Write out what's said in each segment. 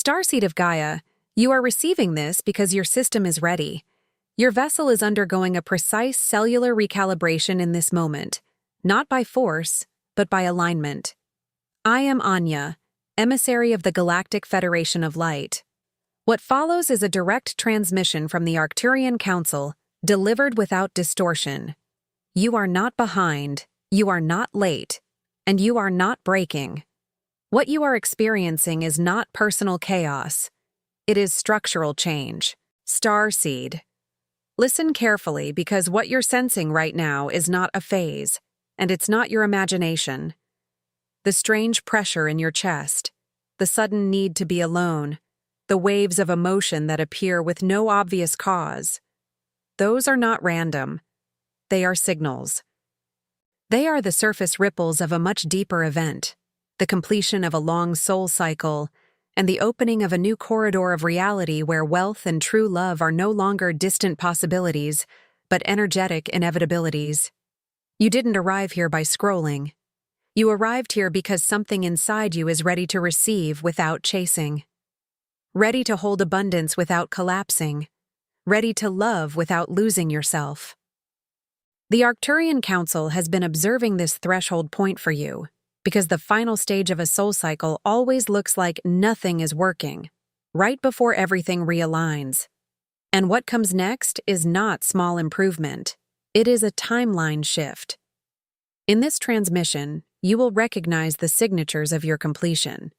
Starseed of Gaia, you are receiving this because your system is ready. Your vessel is undergoing a precise cellular recalibration in this moment, not by force, but by alignment. I am Anya, emissary of the Galactic Federation of Light. What follows is a direct transmission from the Arcturian Council, delivered without distortion. You are not behind, you are not late, and you are not breaking. What you are experiencing is not personal chaos. It is structural change. Starseed. Listen carefully because what you're sensing right now is not a phase, and it's not your imagination. The strange pressure in your chest, the sudden need to be alone, the waves of emotion that appear with no obvious cause. Those are not random. They are signals. They are the surface ripples of a much deeper event, the completion of a long soul cycle, and the opening of a new corridor of reality where wealth and true love are no longer distant possibilities, but energetic inevitabilities. You didn't arrive here by scrolling. You arrived here because something inside you is ready to receive without chasing. Ready to hold abundance without collapsing. Ready to love without losing yourself. The Arcturian Council has been observing this threshold point for you, because the final stage of a soul cycle always looks like nothing is working, right before everything realigns. And what comes next is not small improvement. It is a timeline shift. In this transmission, you will recognize the signatures of your completion.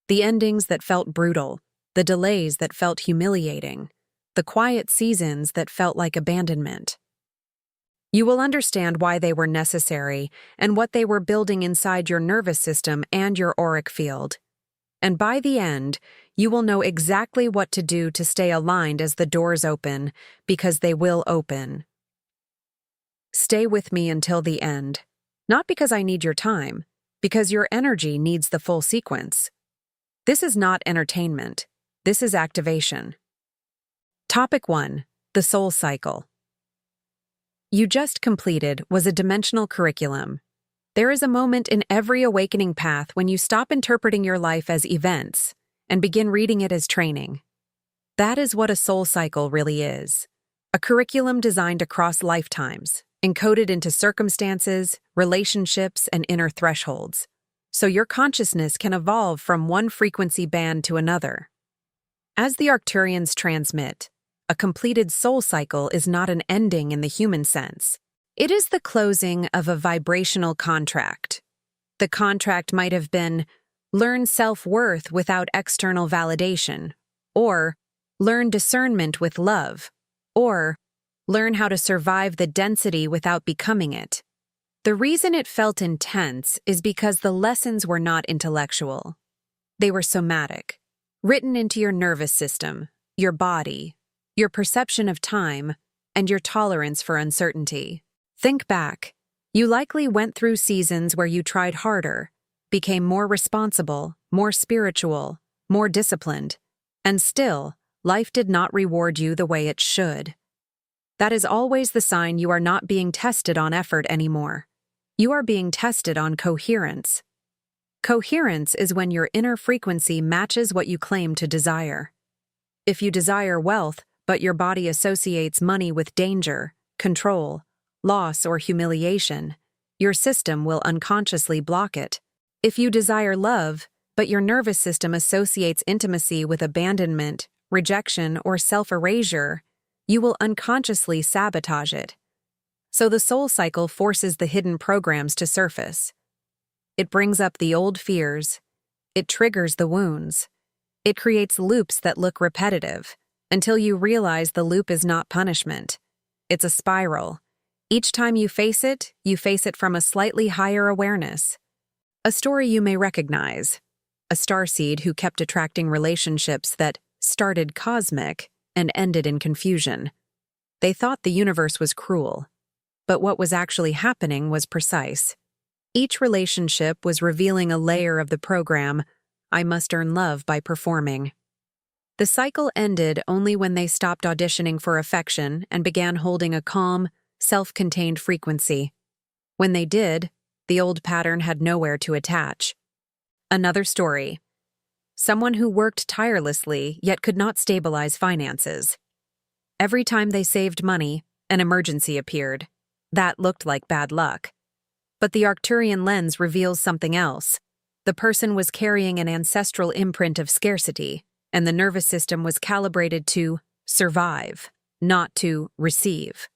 The endings that felt brutal, the delays that felt humiliating, the quiet seasons that felt like abandonment. You will understand why they were necessary and what they were building inside your nervous system and your auric field. And by the end, you will know exactly what to do to stay aligned as the doors open, because they will open. Stay with me until the end, not because I need your time, because your energy needs the full sequence. This is not entertainment. This is activation. Topic 1. The Soul Cycle. You just completed was a dimensional curriculum. There is a moment in every awakening path when you stop interpreting your life as events and begin reading it as training. That is what a soul cycle really is. A curriculum designed across lifetimes, encoded into circumstances, relationships, and inner thresholds, so your consciousness can evolve from one frequency band to another. As the Arcturians transmit, a completed soul cycle is not an ending in the human sense. It is the closing of a vibrational contract. The contract might have been, learn self-worth without external validation, or learn discernment with love, or learn how to survive the density without becoming it. The reason it felt intense is because the lessons were not intellectual. They were somatic, written into your nervous system, your body, your perception of time, and your tolerance for uncertainty. Think back. You likely went through seasons where you tried harder, became more responsible, more spiritual, more disciplined, and still, life did not reward you the way it should. That is always the sign you are not being tested on effort anymore. You are being tested on coherence. Coherence is when your inner frequency matches what you claim to desire. If you desire wealth, but your body associates money with danger, control, loss, or humiliation, your system will unconsciously block it. If you desire love, but your nervous system associates intimacy with abandonment, rejection, or self-erasure, you will unconsciously sabotage it. So the soul cycle forces the hidden programs to surface. It brings up the old fears. It triggers the wounds. It creates loops that look repetitive, until you realize the loop is not punishment. It's a spiral. Each time you face it from a slightly higher awareness. A story you may recognize. A starseed who kept attracting relationships that started cosmic and ended in confusion. They thought the universe was cruel, but what was actually happening was precise. Each relationship was revealing a layer of the program, I must earn love by performing. The cycle ended only when they stopped auditioning for affection and began holding a calm, self-contained frequency. When they did, the old pattern had nowhere to attach. Another story. Someone who worked tirelessly yet could not stabilize finances. Every time they saved money, an emergency appeared. That looked like bad luck. But the Arcturian lens reveals something else. The person was carrying an ancestral imprint of scarcity, and the nervous system was calibrated to survive, not to receive.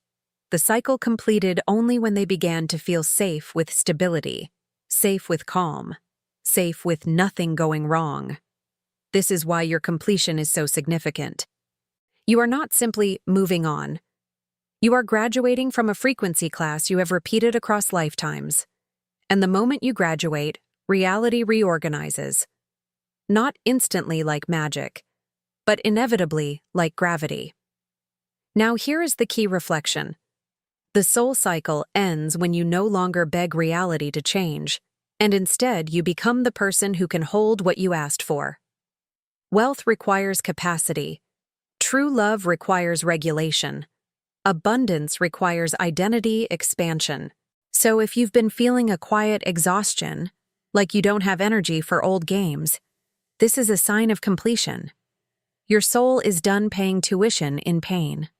The cycle completed only when they began to feel safe with stability, safe with calm, safe with nothing going wrong. This is why your completion is so significant. You are not simply moving on. You are graduating from a frequency class you have repeated across lifetimes. And the moment you graduate, reality reorganizes. Not instantly like magic, but inevitably like gravity. Now here is the key reflection. The soul cycle ends when you no longer beg reality to change, and instead you become the person who can hold what you asked for. Wealth requires capacity. True love requires regulation. Abundance requires identity expansion. So if you've been feeling a quiet exhaustion, like you don't have energy for old games, this is a sign of completion. Your soul is done paying tuition in pain.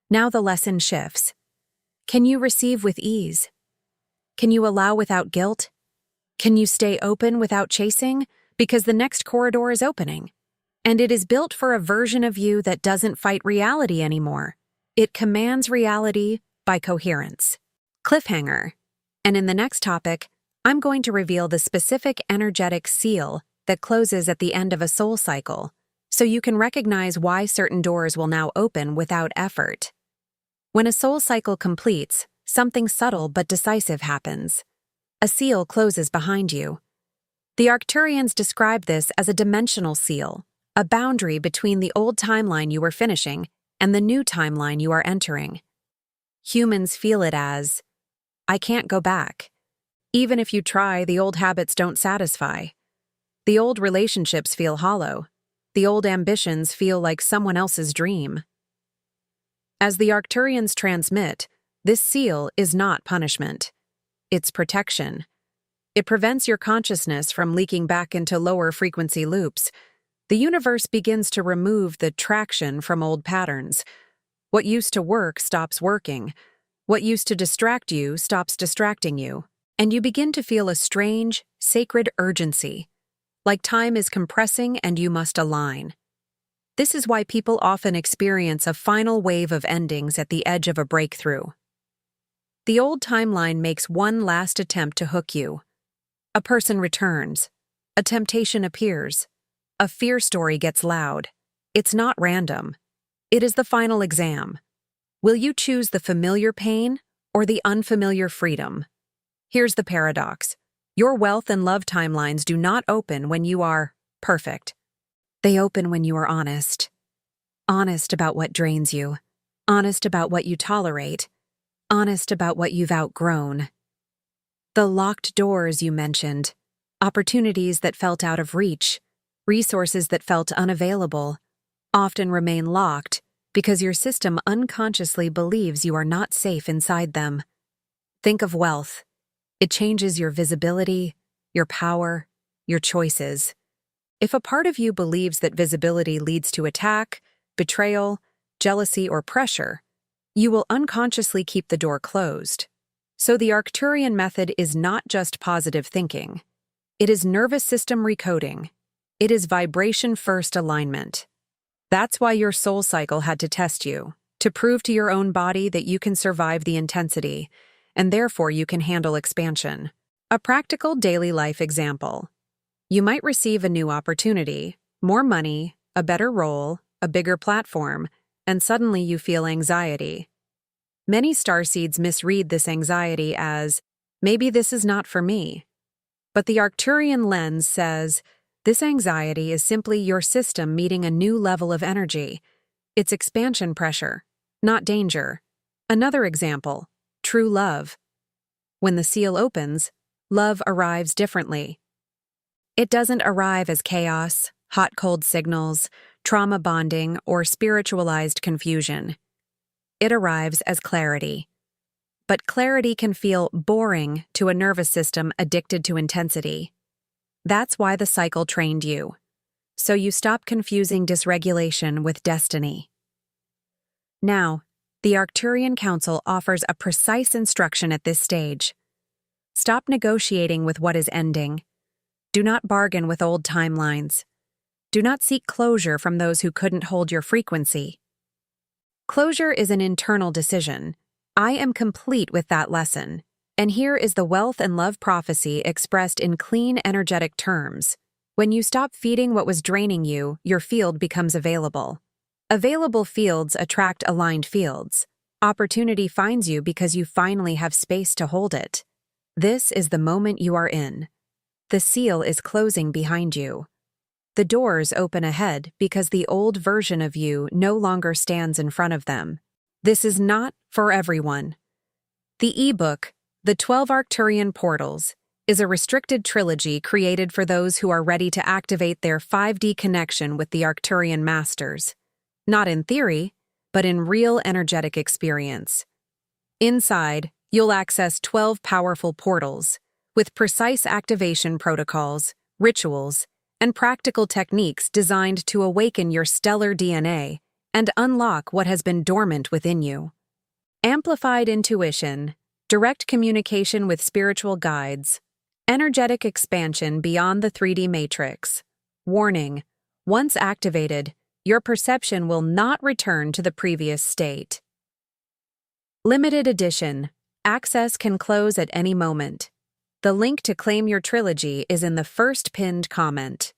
Now the lesson shifts. Can you receive with ease? Can you allow without guilt? Can you stay open without chasing? Because the next corridor is opening. And it is built for a version of you that doesn't fight reality anymore. It commands reality by coherence. Cliffhanger. And in the next topic, I'm going to reveal the specific energetic seal that closes at the end of a soul cycle, so you can recognize why certain doors will now open without effort. When a soul cycle completes, something subtle but decisive happens. A seal closes behind you. The Arcturians describe this as a dimensional seal, a boundary between the old timeline you were finishing and the new timeline you are entering. Humans feel it as, I can't go back. Even if you try, the old habits don't satisfy. The old relationships feel hollow. The old ambitions feel like someone else's dream. As the Arcturians transmit, this seal is not punishment. It's protection. It prevents your consciousness from leaking back into lower frequency loops. The universe begins to remove the traction from old patterns. What used to work stops working. What used to distract you stops distracting you. And you begin to feel a strange, sacred urgency, like time is compressing and you must align. This is why people often experience a final wave of endings at the edge of a breakthrough. The old timeline makes one last attempt to hook you. A person returns. A temptation appears. A fear story gets loud. It's not random. It is the final exam. Will you choose the familiar pain or the unfamiliar freedom? Here's the paradox. Your wealth and love timelines do not open when you are perfect. They open when you are honest. Honest about what drains you. Honest about what you tolerate. Honest about what you've outgrown. The locked doors you mentioned. Opportunities that felt out of reach. Resources that felt unavailable. Often remain locked because your system unconsciously believes you are not safe inside them. Think of wealth. It changes your visibility, your power, your choices. If a part of you believes that visibility leads to attack, betrayal, jealousy, or pressure, you will unconsciously keep the door closed. So the Arcturian method is not just positive thinking. It is nervous system recoding. It is vibration-first alignment. That's why your soul cycle had to test you, to prove to your own body that you can survive the intensity, and therefore you can handle expansion. A practical daily life example. You might receive a new opportunity, more money, a better role, a bigger platform, and suddenly you feel anxiety. Many starseeds misread this anxiety as, maybe this is not for me. But the Arcturian lens says, this anxiety is simply your system meeting a new level of energy. It's expansion pressure, not danger. Another example, true love. When the seal opens, love arrives differently. It doesn't arrive as chaos, hot-cold signals, trauma bonding, or spiritualized confusion. It arrives as clarity. But clarity can feel boring to a nervous system addicted to intensity. That's why the cycle trained you. so you stop confusing dysregulation with destiny. Now, the Arcturian Council offers a precise instruction at this stage. Stop negotiating with what is ending. Do not bargain with old timelines. Do not seek closure from those who couldn't hold your frequency. Closure is an internal decision. I am complete with that lesson. And here is the wealth and love prophecy expressed in clean, energetic terms. When you stop feeding what was draining you, your field becomes available. Available fields attract aligned fields. Opportunity finds you because you finally have space to hold it. This is the moment you are in. The seal is closing behind you. The doors open ahead because the old version of you no longer stands in front of them. This is not for everyone. The ebook, The 12 Arcturian Portals, is a restricted trilogy created for those who are ready to activate their 5D connection with the Arcturian masters. Not in theory, but in real energetic experience. Inside, you'll access 12 powerful portals, with precise activation protocols, rituals, and practical techniques designed to awaken your stellar DNA and unlock what has been dormant within you. Amplified intuition, direct communication with spiritual guides, energetic expansion beyond the 3D matrix. Warning: once activated, your perception will not return to the previous state. Limited edition. Access can close at any moment. The link to claim your trilogy is in the first pinned comment.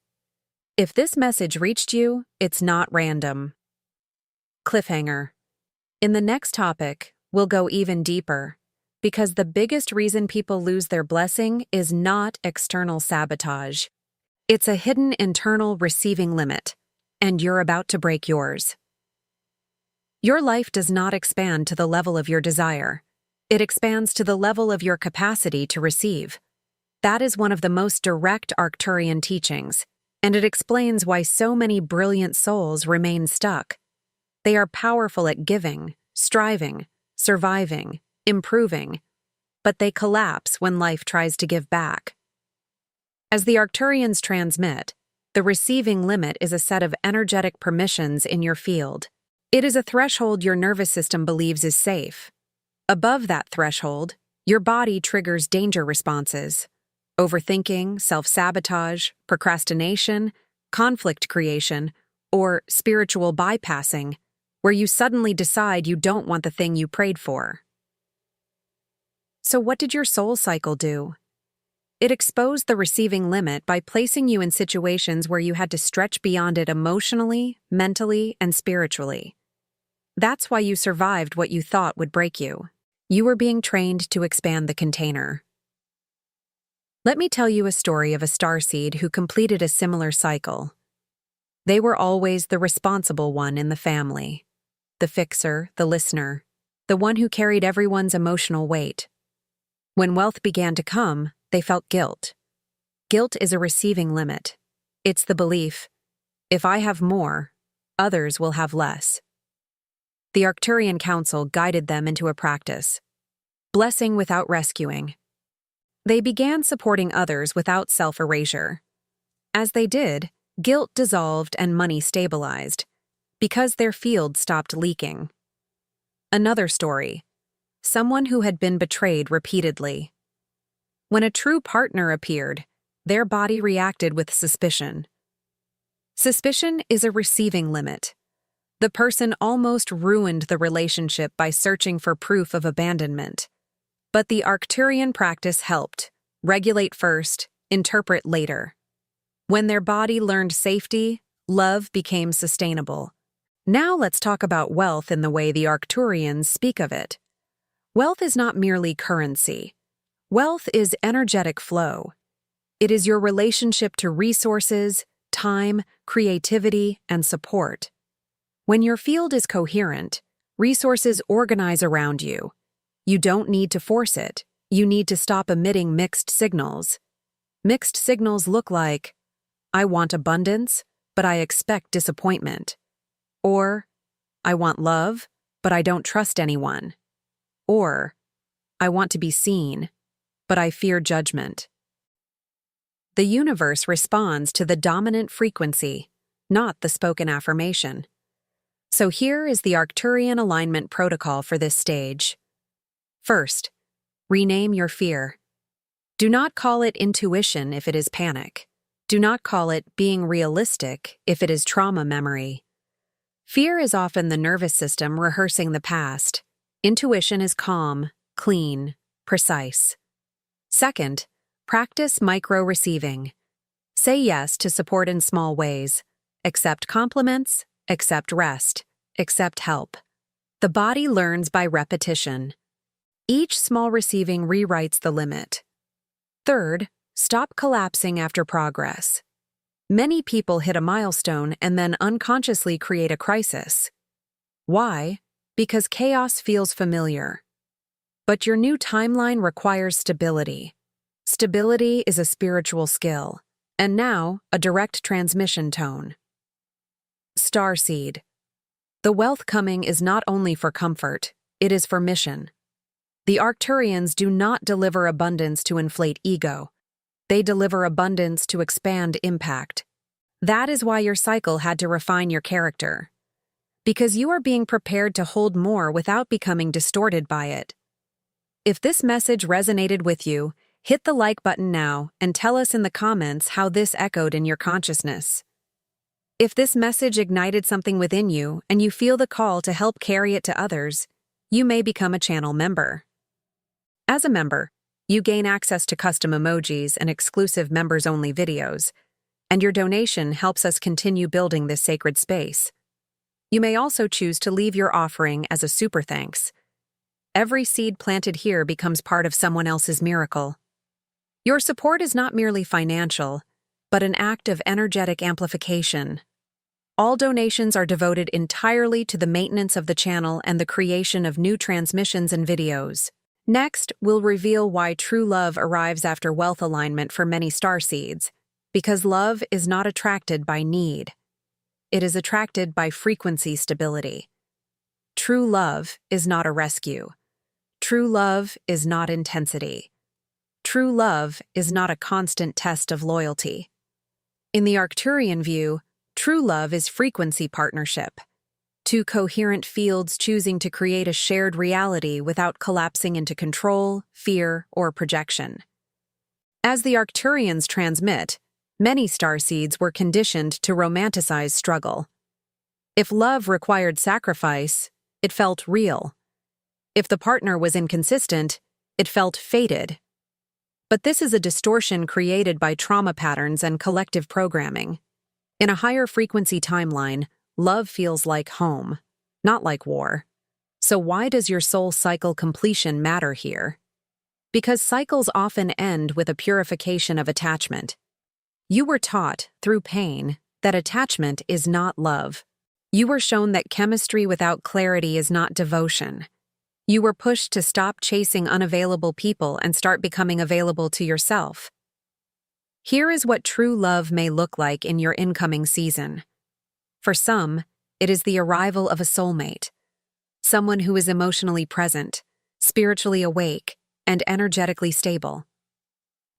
If this message reached you, it's not random. Cliffhanger. In the next topic, we'll go even deeper, because the biggest reason people lose their blessing is not external sabotage. It's a hidden internal receiving limit, and you're about to break yours. Your life does not expand to the level of your desire. It expands to the level of your capacity to receive. That is one of the most direct Arcturian teachings, and it explains why so many brilliant souls remain stuck. They are powerful at giving, striving, surviving, improving, but they collapse when life tries to give back. As the Arcturians transmit, the receiving limit is a set of energetic permissions in your field. It is a threshold your nervous system believes is safe. Above that threshold, your body triggers danger responses. Overthinking, self-sabotage, procrastination, conflict creation, or spiritual bypassing, where you suddenly decide you don't want the thing you prayed for. So what did your soul cycle do? It exposed the receiving limit by placing you in situations where you had to stretch beyond it emotionally, mentally, and spiritually. That's why you survived what you thought would break you. You were being trained to expand the container. Let me tell you a story of a starseed who completed a similar cycle. They were always the responsible one in the family. The fixer, the listener, the one who carried everyone's emotional weight. When wealth began to come, they felt guilt. Guilt is a receiving limit. It's the belief, if I have more, others will have less. The Arcturian Council guided them into a practice. Blessing without rescuing. They began supporting others without self-erasure. As they did, guilt dissolved and money stabilized, because their field stopped leaking. Another story. Someone who had been betrayed repeatedly. When a true partner appeared, their body reacted with suspicion. Suspicion is a receiving limit. The person almost ruined the relationship by searching for proof of abandonment. But the Arcturian practice helped. Regulate first, interpret later. When their body learned safety, love became sustainable. Now let's talk about wealth in the way the Arcturians speak of it. Wealth is not merely currency. Wealth is energetic flow. It is your relationship to resources, time, creativity, and support. When your field is coherent, resources organize around you. You don't need to force it. You need to stop emitting mixed signals. Mixed signals look like, I want abundance, but I expect disappointment. Or, I want love, but I don't trust anyone. Or, I want to be seen, but I fear judgment. The universe responds to the dominant frequency. not the spoken affirmation. So here is the Arcturian alignment protocol for this stage. First, rename your fear. Do not call it intuition if it is panic. Do not call it being realistic if it is trauma memory. Fear is often the nervous system rehearsing the past. Intuition is calm, clean, precise. Second, practice micro-receiving. Say yes to support in small ways. Accept compliments, accept rest, accept help. The body learns by repetition. Each small receiving rewrites the limit. Third, stop collapsing after progress. Many people hit a milestone and then unconsciously create a crisis. Why? Because chaos feels familiar. But your new timeline requires stability. Stability is a spiritual skill, and now a direct transmission tone. Starseed. The wealth coming is not only for comfort, it is for mission. The Arcturians do not deliver abundance to inflate ego. They deliver abundance to expand impact. That is why your cycle had to refine your character. Because you are being prepared to hold more without becoming distorted by it. If this message resonated with you, hit the like button now and tell us in the comments how this echoed in your consciousness. If this message ignited something within you and you feel the call to help carry it to others, you may become a channel member. As a member, you gain access to custom emojis and exclusive members-only videos, and your donation helps us continue building this sacred space. You may also choose to leave your offering as a super thanks. Every seed planted here becomes part of someone else's miracle. Your support is not merely financial, but an act of energetic amplification. All donations are devoted entirely to the maintenance of the channel and the creation of new transmissions and videos. Next, we'll reveal why true love arrives after wealth alignment for many starseeds, because love is not attracted by need. It is attracted by frequency stability. True love is not a rescue. True love is not intensity. True love is not a constant test of loyalty. In the Arcturian view, true love is frequency partnership. Two coherent fields choosing to create a shared reality without collapsing into control, fear, or projection. As the Arcturians transmit, many starseeds were conditioned to romanticize struggle. If love required sacrifice, it felt real. If the partner was inconsistent, it felt fated. But this is a distortion created by trauma patterns and collective programming. In a higher frequency timeline, love feels like home, not like war. So why does your soul cycle completion matter here? Because cycles often end with a purification of attachment. You were taught, through pain, that attachment is not love. You were shown that chemistry without clarity is not devotion. You were pushed to stop chasing unavailable people and start becoming available to yourself. Here is what true love may look like in your incoming season. For some, it is the arrival of a soulmate, someone who is emotionally present, spiritually awake, and energetically stable.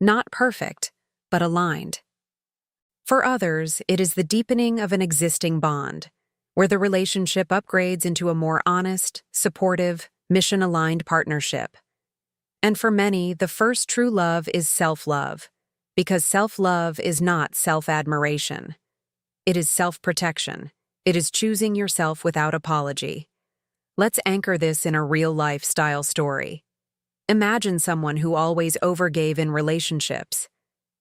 Not perfect, but aligned. For others, it is the deepening of an existing bond, where the relationship upgrades into a more honest, supportive, mission-aligned partnership. And for many, the first true love is self-love, because self-love is not self-admiration. It is self-protection. It is choosing yourself without apology. Let's anchor this in a real-life style story. Imagine someone who always overgave in relationships.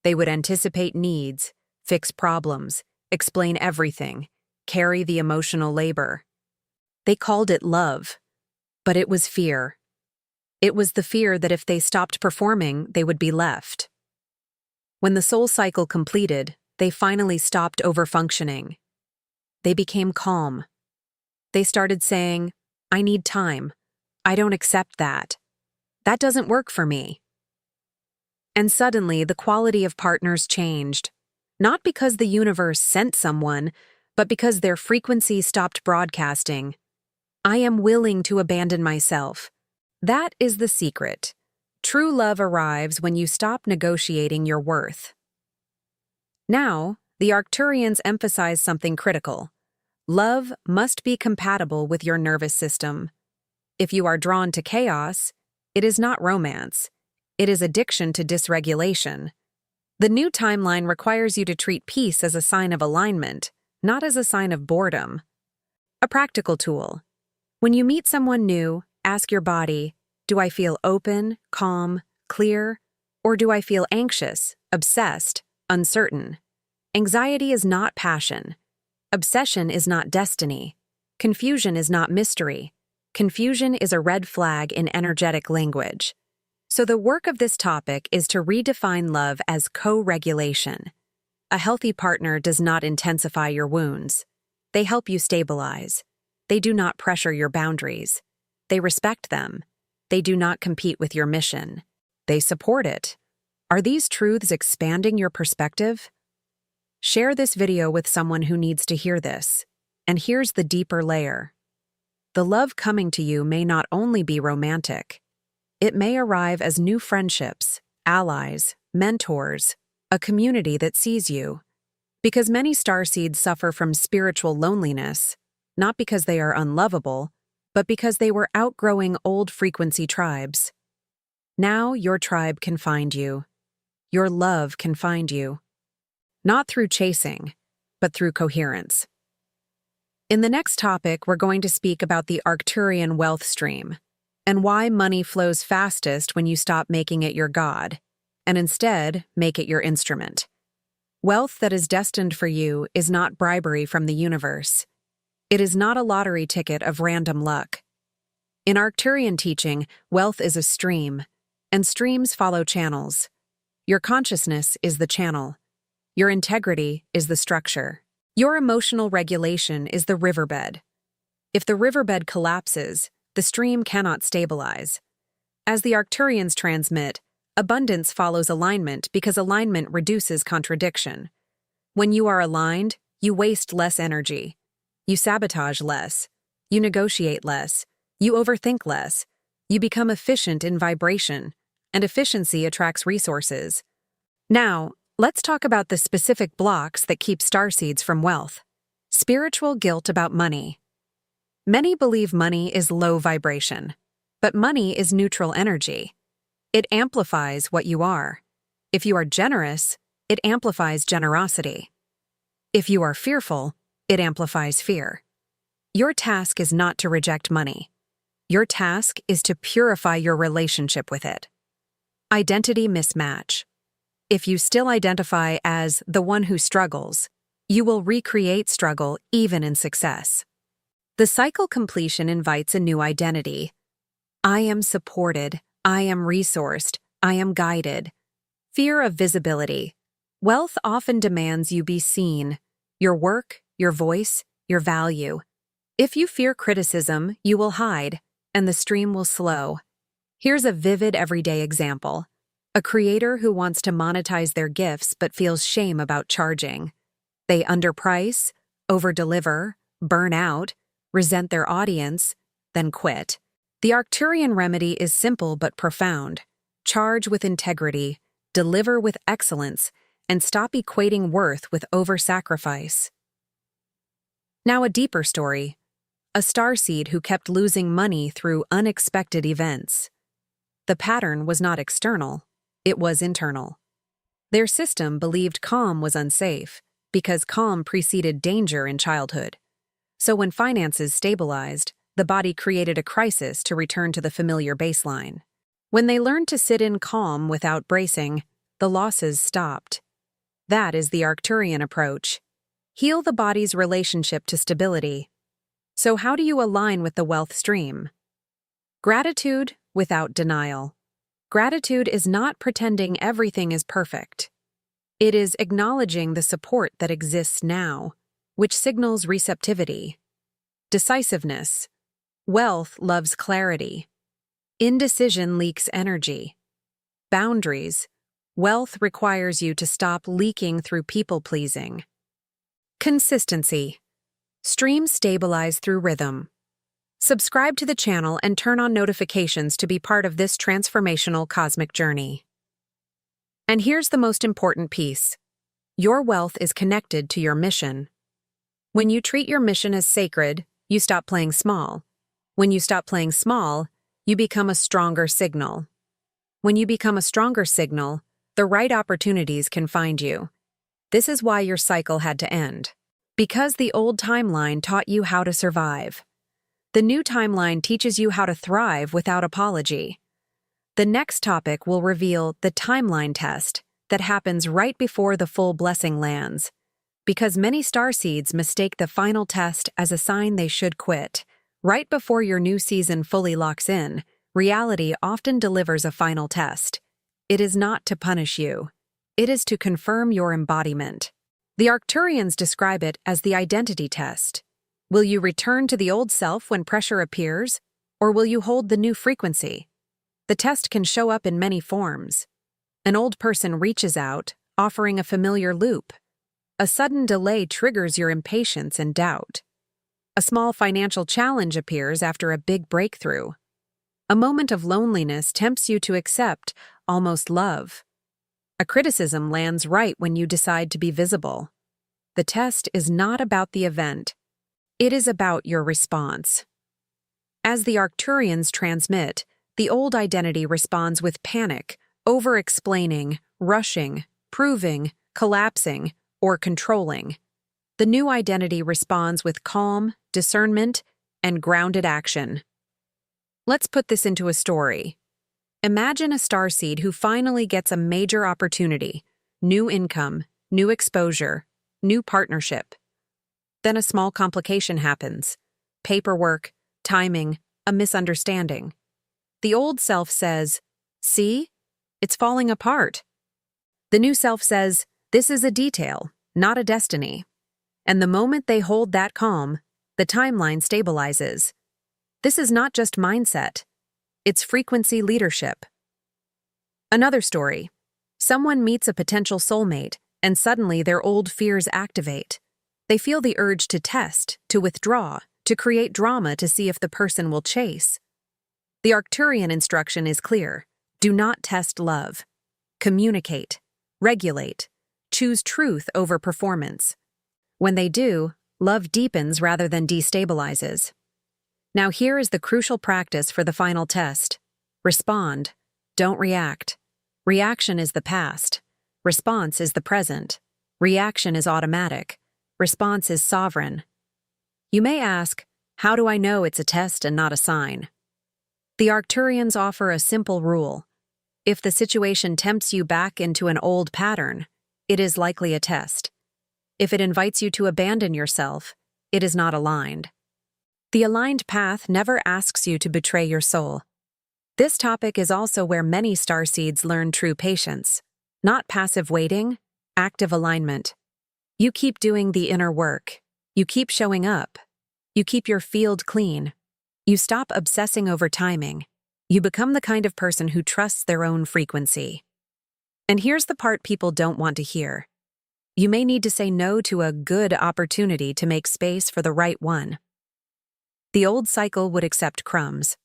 They would anticipate needs, fix problems, explain everything, carry the emotional labor. They called it love, but it was fear. It was the fear that if they stopped performing, they would be left. When the soul cycle completed, they finally stopped overfunctioning. They became calm. They started saying, "I need time. I don't accept that. That doesn't work for me." And suddenly, the quality of partners changed, not because the universe sent someone, but because their frequency stopped broadcasting. I am willing to abandon myself. That is the secret. True love arrives when you stop negotiating your worth. Now, the Arcturians emphasize something critical. Love must be compatible with your nervous system. If you are drawn to chaos, it is not romance. It is addiction to dysregulation. The new timeline requires you to treat peace as a sign of alignment, not as a sign of boredom. A practical tool. When you meet someone new, ask your body, do I feel open, calm, clear, or do I feel anxious, obsessed, uncertain? Anxiety is not passion. Obsession is not destiny. Confusion is not mystery. Confusion is a red flag in energetic language. So the work of this topic is to redefine love as co-regulation. A healthy partner does not intensify your wounds. They help you stabilize. They do not pressure your boundaries. They respect them. They do not compete with your mission. They support it. Are these truths expanding your perspective? Share this video with someone who needs to hear this. And here's the deeper layer. The love coming to you may not only be romantic. It may arrive as new friendships, allies, mentors, a community that sees you. Because many starseeds suffer from spiritual loneliness, not because they are unlovable, but because they were outgrowing old frequency tribes. Now your tribe can find you. Your love can find you. Not through chasing, but through coherence. In the next topic, we're going to speak about the Arcturian wealth stream and why money flows fastest when you stop making it your god and instead make it your instrument. Wealth that is destined for you is not bribery from the universe. It is not a lottery ticket of random luck. In Arcturian teaching, wealth is a stream, and streams follow channels. Your consciousness is the channel. Your integrity is the structure. Your emotional regulation is the riverbed. If the riverbed collapses, the stream cannot stabilize. As the Arcturians transmit, abundance follows alignment because alignment reduces contradiction. When you are aligned, you waste less energy. You sabotage less. You negotiate less. You overthink less. You become efficient in vibration, and efficiency attracts resources. Now, let's talk about the specific blocks that keep starseeds from wealth. Spiritual guilt about money. Many believe money is low vibration, but money is neutral energy. It amplifies what you are. If you are generous, it amplifies generosity. If you are fearful, it amplifies fear. Your task is not to reject money. Your task is to purify your relationship with it. Identity mismatch. If you still identify as the one who struggles, you will recreate struggle even in success. The cycle completion invites a new identity. I am supported. I am resourced. I am guided. Fear of visibility. Wealth often demands you be seen. Your work, your voice, your value. If you fear criticism, you will hide, and the stream will slow. Here's a vivid everyday example. A creator who wants to monetize their gifts but feels shame about charging. They underprice, overdeliver, burn out, resent their audience, then quit. The Arcturian remedy is simple but profound. Charge with integrity, deliver with excellence, and stop equating worth with over-sacrifice. Now a deeper story. A starseed who kept losing money through unexpected events. The pattern was not external, it was internal. Their system believed calm was unsafe because calm preceded danger in childhood. So when finances stabilized, the body created a crisis to return to the familiar baseline. When they learned to sit in calm without bracing, the losses stopped. That is the Arcturian approach. Heal the body's relationship to stability. So how do you align with the wealth stream? Gratitude without denial. Gratitude is not pretending everything is perfect. It is acknowledging the support that exists now, which signals receptivity. Decisiveness. Wealth loves clarity. Indecision leaks energy. Boundaries. Wealth requires you to stop leaking through people-pleasing. Consistency. Streams stabilize through rhythm. Subscribe to the channel and turn on notifications to be part of this transformational cosmic journey. And here's the most important piece. Your wealth is connected to your mission. When you treat your mission as sacred, you stop playing small. When you stop playing small, you become a stronger signal. When you become a stronger signal, the right opportunities can find you. This is why your cycle had to end. Because the old timeline taught you how to survive. The new timeline teaches you how to thrive without apology. The next topic will reveal the timeline test that happens right before the full blessing lands. Because many starseeds mistake the final test as a sign they should quit. Right before your new season fully locks in, reality often delivers a final test. It is not to punish you. It is to confirm your embodiment. The Arcturians describe it as the identity test. Will you return to the old self when pressure appears, or will you hold the new frequency? The test can show up in many forms. An old person reaches out, offering a familiar loop. A sudden delay triggers your impatience and doubt. A small financial challenge appears after a big breakthrough. A moment of loneliness tempts you to accept, almost love. A criticism lands right when you decide to be visible. The test is not about the event. It is about your response. As the Arcturians transmit, the old identity responds with panic, over-explaining, rushing, proving, collapsing, or controlling. The new identity responds with calm, discernment, and grounded action. Let's put this into a story. Imagine a starseed who finally gets a major opportunity, new income, new exposure, new partnership. Then a small complication happens. Paperwork, timing, a misunderstanding. The old self says, "See? It's falling apart." The new self says, "This is a detail, not a destiny." And the moment they hold that calm, the timeline stabilizes. This is not just mindset. It's frequency leadership. Another story. Someone meets a potential soulmate, and suddenly their old fears activate. They feel the urge to test, to withdraw, to create drama to see if the person will chase. The Arcturian instruction is clear. Do not test love. Communicate. Regulate. Choose truth over performance. When they do, love deepens rather than destabilizes. Now here is the crucial practice for the final test. Respond. Don't react. Reaction is the past. Response is the present. Reaction is automatic. Response is sovereign. You may ask, how do I know it's a test and not a sign? The Arcturians offer a simple rule. If the situation tempts you back into an old pattern, it is likely a test. If it invites you to abandon yourself, it is not aligned. The aligned path never asks you to betray your soul. This topic is also where many starseeds learn true patience. Not passive waiting, active alignment. You keep doing the inner work. You keep showing up. You keep your field clean. You stop obsessing over timing. You become the kind of person who trusts their own frequency. And here's the part people don't want to hear. You may need to say no to a good opportunity to make space for the right one. The old cycle would accept crumbs.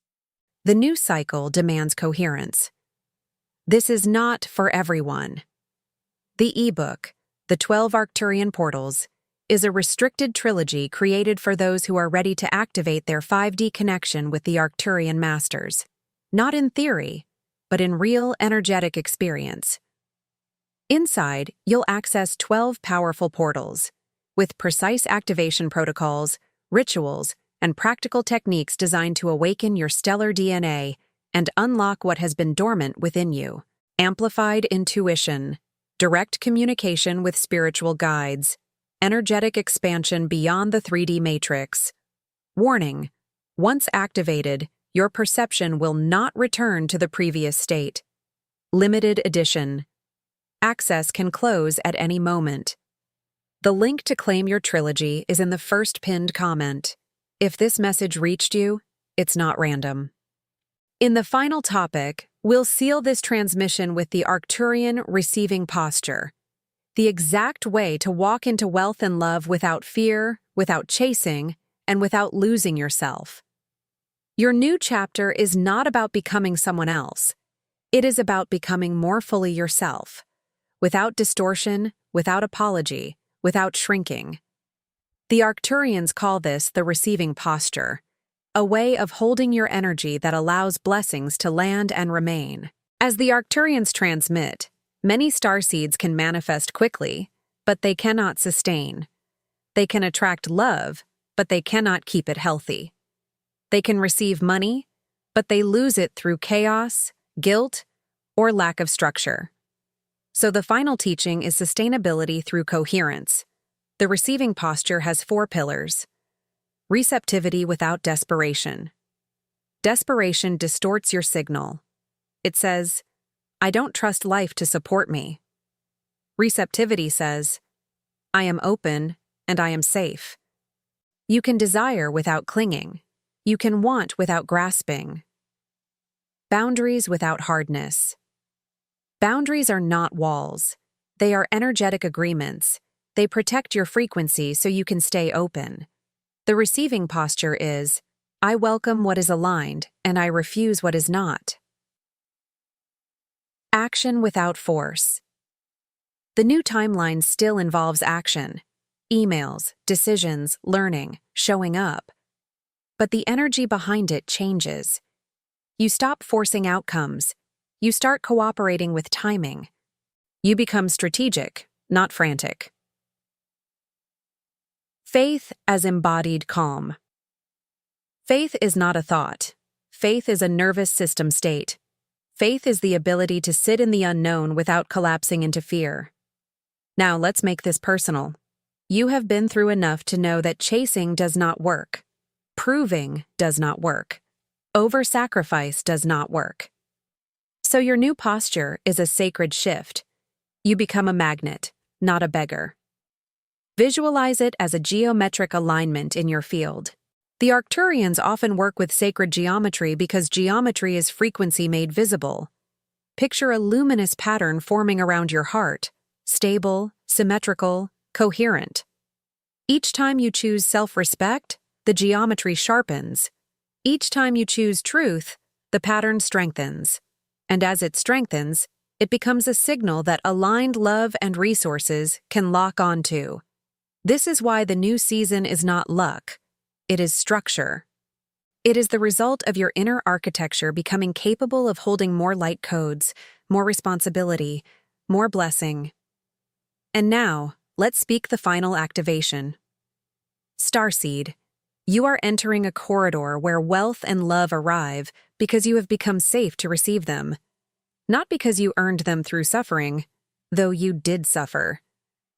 The new cycle demands coherence. This is not for everyone. The ebook, The 12 Arcturian Portals, is a restricted trilogy created for those who are ready to activate their 5D connection with the Arcturian masters. Not in theory, but in real energetic experience. Inside, you'll access 12 powerful portals, with precise activation protocols, rituals, and practical techniques designed to awaken your stellar DNA and unlock what has been dormant within you. Amplified intuition, direct communication with spiritual guides, energetic expansion beyond the 3D matrix. Warning: once activated, your perception will not return to the previous state. Limited edition. Access can close at any moment. The link to claim your trilogy is in the first pinned comment. If this message reached you, it's not random. In the final topic, we'll seal this transmission with the Arcturian receiving posture, the exact way to walk into wealth and love without fear, without chasing, and without losing yourself. Your new chapter is not about becoming someone else. It is about becoming more fully yourself. without distortion, without apology, without shrinking. The Arcturians call this the receiving posture, a way of holding your energy that allows blessings to land and remain. As the Arcturians transmit, many starseeds can manifest quickly, but they cannot sustain. They can attract love, but they cannot keep it healthy. They can receive money, but they lose it through chaos, guilt, or lack of structure. So the final teaching is sustainability through coherence. The receiving posture has 4 pillars. Receptivity without desperation. Desperation distorts your signal. It says, I don't trust life to support me. Receptivity says, I am open and I am safe. You can desire without clinging. You can want without grasping. Boundaries without hardness. Boundaries are not walls. They are energetic agreements. They protect your frequency so you can stay open. The receiving posture is, I welcome what is aligned and I refuse what is not. Action without force. The new timeline still involves action. Emails, decisions, learning, showing up. But the energy behind it changes. You stop forcing outcomes. You start cooperating with timing. You become strategic, not frantic. Faith as embodied calm. Faith is not a thought. Faith is a nervous system state. Faith is the ability to sit in the unknown without collapsing into fear. Now let's make this personal. You have been through enough to know that chasing does not work. Proving does not work. Over-sacrifice does not work. So your new posture is a sacred shift. You become a magnet, not a beggar. Visualize it as a geometric alignment in your field. The Arcturians often work with sacred geometry because geometry is frequency made visible. Picture a luminous pattern forming around your heart, stable, symmetrical, coherent. Each time you choose self-respect, the geometry sharpens. Each time you choose truth, the pattern strengthens. And as it strengthens, it becomes a signal that aligned love and resources can lock onto. This is why the new season is not luck. It is structure. It is the result of your inner architecture becoming capable of holding more light codes, more responsibility, more blessing. And now, let's speak the final activation. Starseed, you are entering a corridor where wealth and love arrive because you have become safe to receive them. Not because you earned them through suffering, though you did suffer,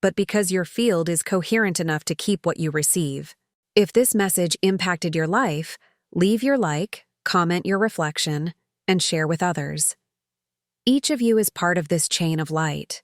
but because your field is coherent enough to keep what you receive. If this message impacted your life, leave your like, comment your reflection, and share with others. Each of you is part of this chain of light.